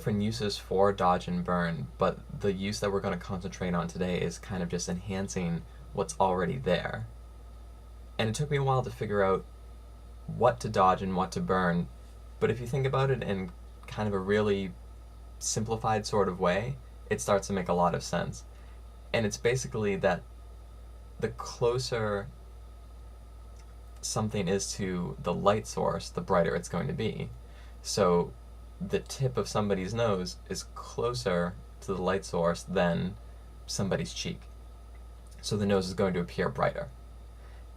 different uses for dodge and burn, but the use that we're going to concentrate on today is kind of just enhancing what's already there. And it took me a while to figure out what to dodge and what to burn, but if you think about it in kind of a really simplified sort of way, it starts to make a lot of sense. And it's basically that the closer something is to the light source, the brighter it's going to be. So the tip of somebody's nose is closer to the light source than somebody's cheek. So the nose is going to appear brighter.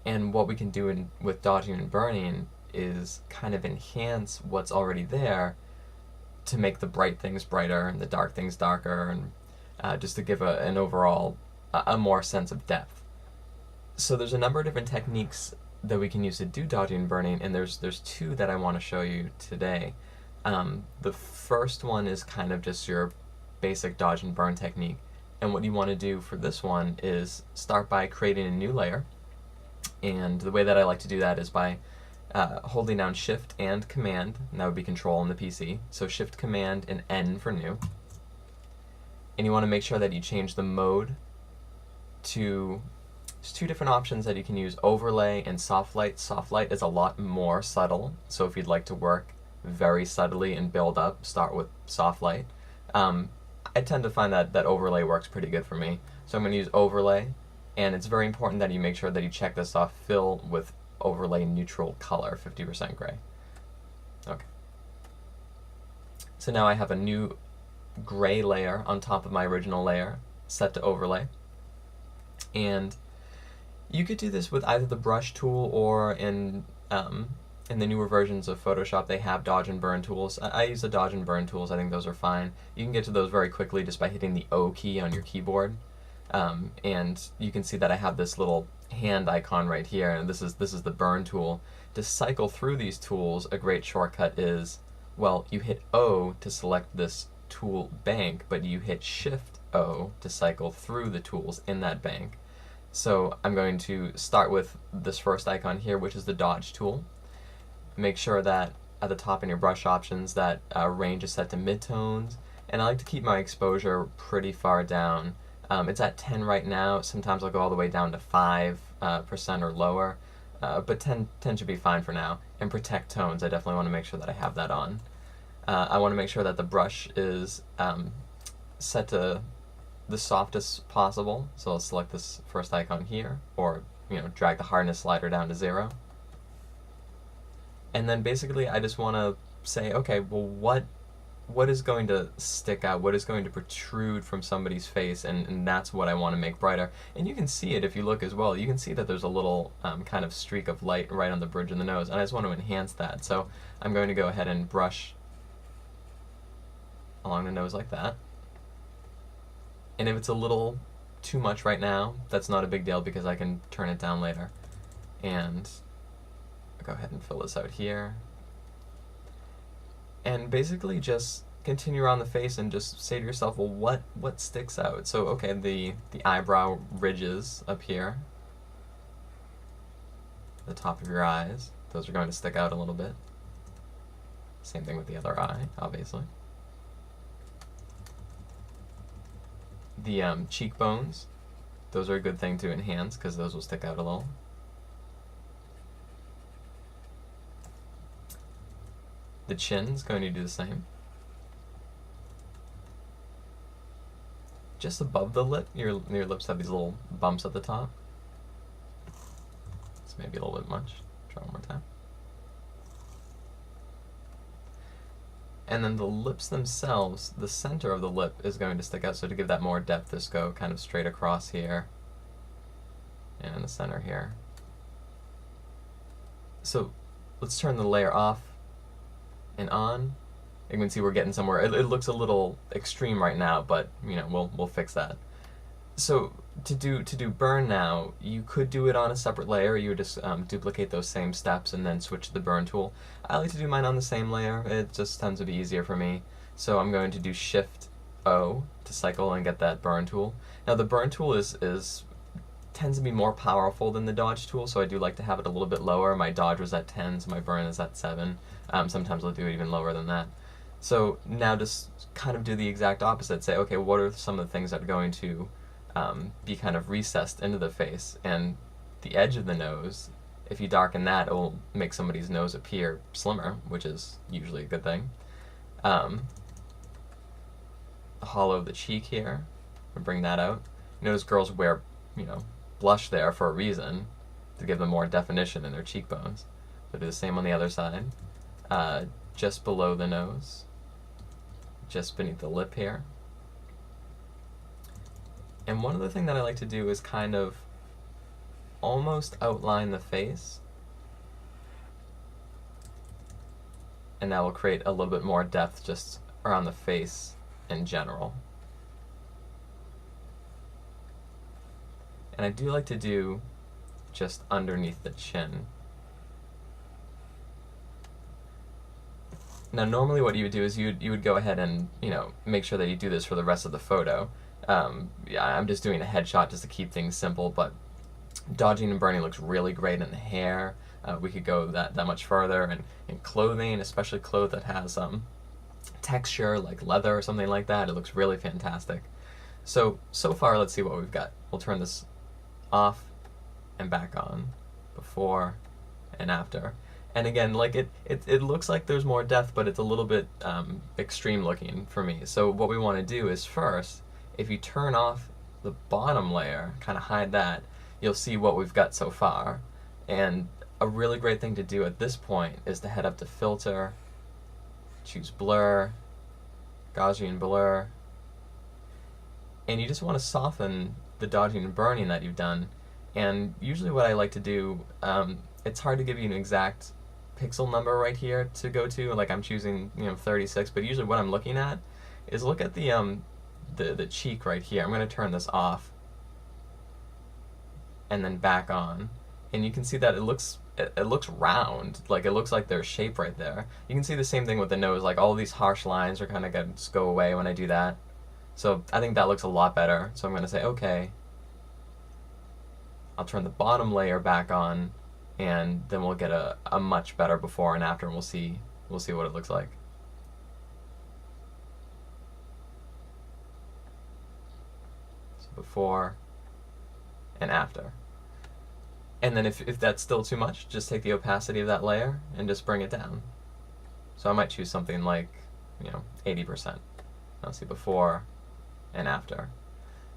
And what we can do with dodging and burning is kind of enhance what's already there to make the bright things brighter and the dark things darker, and just to give an overall a more sense of depth. So there's a number of different techniques that we can use to do dodging and burning, and there's two that I want to show you today. The first one is kind of just your basic dodge and burn technique, and what you want to do for this one is start by creating a new layer. And the way that I like to do that is by holding down Shift and Command, and that would be Control on the PC. So Shift, Command, and N for new. And you want to make sure that you change the mode to, there's two different options that you can use, Overlay and Soft Light. Soft Light is a lot more subtle, so if you'd like to work very subtly and build up, start with Soft Light. I tend to find that Overlay works pretty good for me. So I'm going to use Overlay, and it's very important that you make sure that you check this off, Fill with Overlay Neutral Color, 50% gray. Okay. So now I have a new gray layer on top of my original layer, set to Overlay. And you could do this with either the brush tool or in the newer versions of Photoshop, they have dodge and burn tools. I use the dodge and burn tools. I think those are fine. You can get to those very quickly just by hitting the O key on your keyboard. And you can see that I have this little hand icon right here, and this is the burn tool. To cycle through these tools, a great shortcut is, well, you hit O to select this tool bank, but you hit Shift O to cycle through the tools in that bank. So I'm going to start with this first icon here, which is the dodge tool. Make sure that at the top in your brush options that range is set to midtones, and I like to keep my exposure pretty far down. It's at 10 right now. Sometimes I'll go all the way down to 5% or lower, but 10 should be fine for now. And protect tones, I definitely want to make sure that I have that on. I want to make sure that the brush is set to the softest possible, so I'll select this first icon here, or drag the hardness slider down to 0. And then basically I just want to say, okay, well, what is going to stick out, what is going to protrude from somebody's face, and that's what I want to make brighter. And you can see it if you look as well. You can see that there's a little kind of streak of light right on the bridge of the nose, and I just want to enhance that. So I'm going to go ahead and brush along the nose like that. And if it's a little too much right now, that's not a big deal because I can turn it down later. And I'll go ahead and fill this out here. And basically just continue around the face and just say to yourself, well, what sticks out? So okay, the eyebrow ridges up here, the top of your eyes, those are going to stick out a little bit. Same thing with the other eye, obviously. The cheekbones, those are a good thing to enhance because those will stick out a little. The chin's going to do the same. Just above the lip, your lips have these little bumps at the top. This may be a little bit much. Try one more time. And then the lips themselves, the center of the lip is going to stick out, so to give that more depth, just go kind of straight across here and in the center here. So let's turn the layer off and on. You can see we're getting somewhere. It looks a little extreme right now, but we'll fix that. So to do burn now, you could do it on a separate layer. You would just duplicate those same steps and then switch to the burn tool. I like to do mine on the same layer. It just tends to be easier for me. So I'm going to do Shift O to cycle and get that burn tool. Now the burn tool tends to be more powerful than the dodge tool, so I do like to have it a little bit lower. My dodge was at 10, so my burn is at 7. Sometimes I'll do it even lower than that. So now just kind of do the exact opposite. Say, okay, what are some of the things that are going to be kind of recessed into the face? And the edge of the nose, if you darken that, it will make somebody's nose appear slimmer, which is usually a good thing. The hollow of the cheek here, we'll bring that out. Notice girls wear, blush there for a reason, to give them more definition in their cheekbones. So do the same on the other side. Just below the nose, just beneath the lip here. And one other thing that I like to do is kind of almost outline the face, and that will create a little bit more depth just around the face in general. And I do like to do just underneath the chin. Now normally what you would do is you would go ahead and make sure that you do this for the rest of the photo. Yeah, I'm just doing a headshot just to keep things simple, but dodging and burning looks really great in the hair. We could go that much further, and in clothing, especially clothes that has texture like leather or something like that, it looks really fantastic. So far, let's see what we've got. We'll turn this off and back on, before and after. And again, like it looks like there's more depth, but it's a little bit extreme looking for me. So what we want to do is first, if you turn off the bottom layer, kind of hide that, you'll see what we've got so far. And a really great thing to do at this point is to head up to Filter, choose Blur, Gaussian Blur, and you just want to soften the dodging and burning that you've done. And usually what I like to do, it's hard to give you an exact pixel number right here to go to, like I'm choosing 36, but usually what I'm looking at is look at the cheek right here. I'm going to turn this off and then back on, and you can see that it looks round, like it looks like there's shape right there. You can see the same thing with the nose, like all these harsh lines are kind of going to go away when I do that. So I think that looks a lot better. So I'm going to say okay. I'll turn the bottom layer back on, and then we'll get a much better before and after, and we'll see what it looks like. So before and after. And then if that's still too much, just take the opacity of that layer and just bring it down. So I might choose something like 80%. I'll see before and after.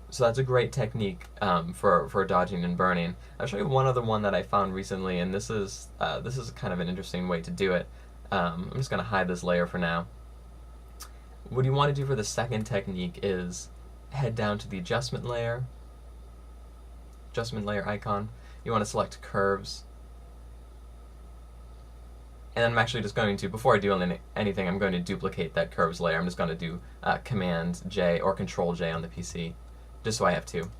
So that's a great technique for dodging and burning. I'll show you one other one that I found recently, and this is kind of an interesting way to do it. I'm just going to hide this layer for now. What you want to do for the second technique is head down to the adjustment layer icon. You want to select curves. And I'm actually just going to, before I do anything, I'm going to duplicate that curves layer. I'm just going to do Command J or Control J on the PC, just so I have two.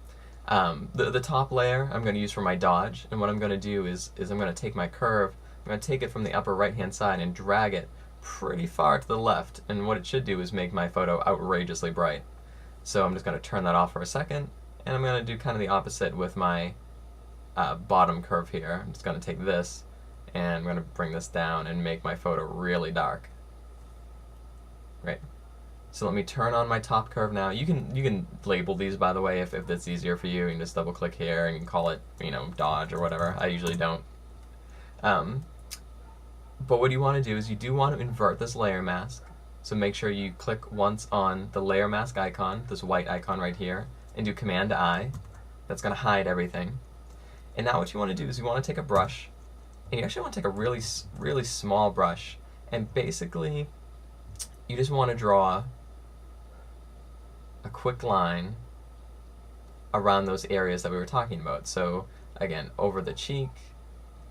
The top layer I'm going to use for my dodge, and what I'm going to do is I'm going to take my curve, I'm going to take it from the upper right hand side and drag it pretty far to the left, and what it should do is make my photo outrageously bright. So I'm just going to turn that off for a second, and I'm going to do kind of the opposite with my bottom curve here. I'm just going to take this, and I'm going to bring this down and make my photo really dark. Right. So let me turn on my top curve now. You can label these, by the way, if that's easier for you. You can just double click here and you can call it dodge or whatever. I usually don't. But what you want to do is you do want to invert this layer mask. So make sure you click once on the layer mask icon, this white icon right here, and do Command I. That's going to hide everything. And now what you want to do is you want to take a brush, and you actually want to take a really, really small brush, and basically you just want to draw a quick line around those areas that we were talking about. So again, over the cheek,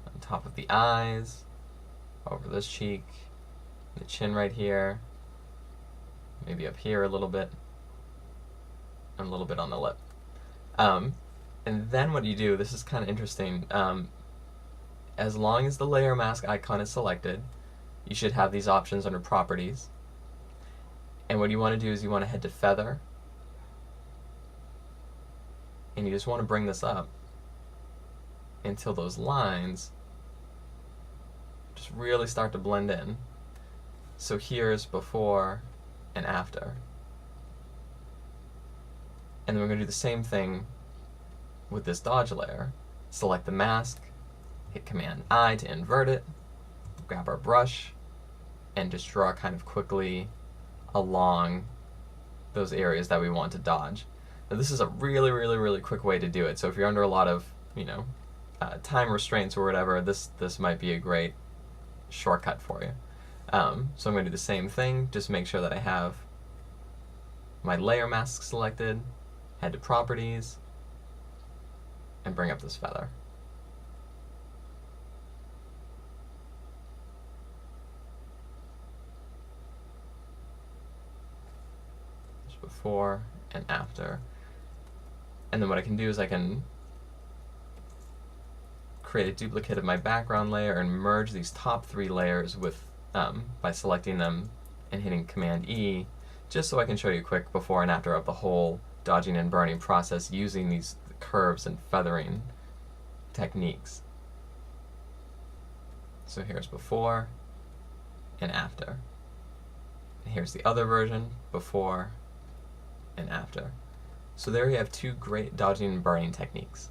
on top of the eyes, over this cheek, the chin right here, maybe up here a little bit, and a little bit on the lip. And then what you do, this is kind of interesting, as long as the layer mask icon is selected, you should have these options under Properties. And what you want to do is you want to head to Feather, and you just want to bring this up until those lines just really start to blend in. So here's before and after. And then we're going to do the same thing with this dodge layer. Select the mask, hit Command I to invert it, grab our brush, and just draw kind of quickly along those areas that we want to dodge. Now this is a really quick way to do it, so if you're under a lot of, time restraints or whatever, this might be a great shortcut for you. So I'm going to do the same thing, just make sure that I have my layer mask selected, head to Properties, and bring up this feather. Just before and after. And then what I can do is I can create a duplicate of my background layer and merge these top 3 layers with by selecting them and hitting Command E, just so I can show you a quick before and after of the whole dodging and burning process using these curves and feathering techniques. So here's before and after. And here's the other version, before and after. So there you have 2 great dodging and burning techniques.